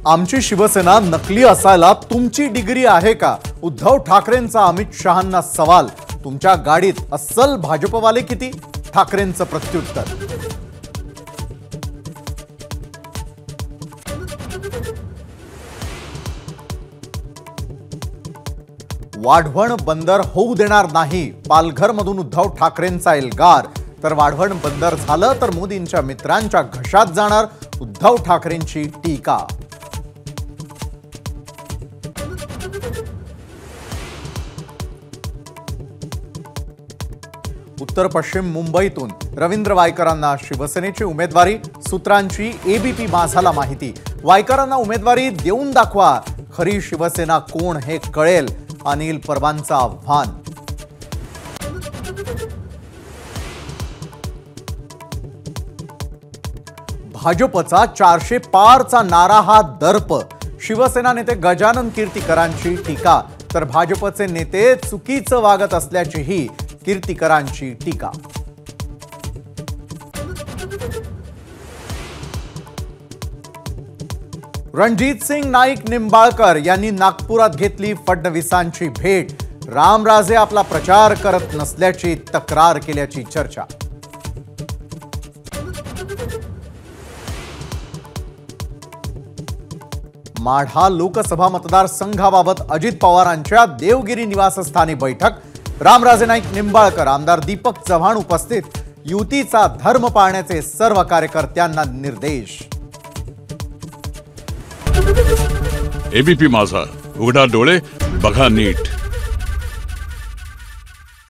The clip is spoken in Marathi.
आमची शिवसेना नकली असायला तुमची डिग्री आहे का? उद्धव ठाकरेंचा अमित शहांना सवाल। तुमच्या गाडीत अस्सल भाजपवाले किती? ठाकरेंचं प्रत्युत्तर। वाढवण बंदर होऊ देणार नाही, पालघरमधून उद्धव ठाकरेंचा एल्गार। तर वाढवण बंदर झालं तर मोदींच्या मित्रांच्या घशात जाणार, उद्धव ठाकरेंची टीका। उत्तर पश्चिम मुंबईतून रवींद्र वायकरांना शिवसेनेची उमेदवारी, सूत्रांची एबीपी माझाला माहिती। वायकरांना उमेदवारी देऊन दाखवा, खरी शिवसेना कोण हे कळेल, अनिल परबांचं आव्हान। भाजपचा 400 पारचा नारा हा दर्प, शिवसेना नेते गजानन कीर्तिकरांची टीका। तर भाजपचे नेते चुकीचं वागत असल्याचीही कीर्तिकरांची टीका। रणजित सिंग नाईक निंबाळकर यांनी नागपुरात घेतली फडणवीसांची भेट। रामराजे आपला प्रचार करत नसल्याची तक्रार केल्याची चर्चा। माढा लोकसभा मतदारसंघाबाबत अजित पवारांच्या देवगिरी निवासस्थानी बैठक। रामराजे नाईक निंबाळकर, आमदार दीपक चव्हाण उपस्थित। युतीचा धर्म पाळण्याचे सर्व कार्यकर्त्यांना निर्देश। एबीपी माझा, उघडा डोळे बघा नीट।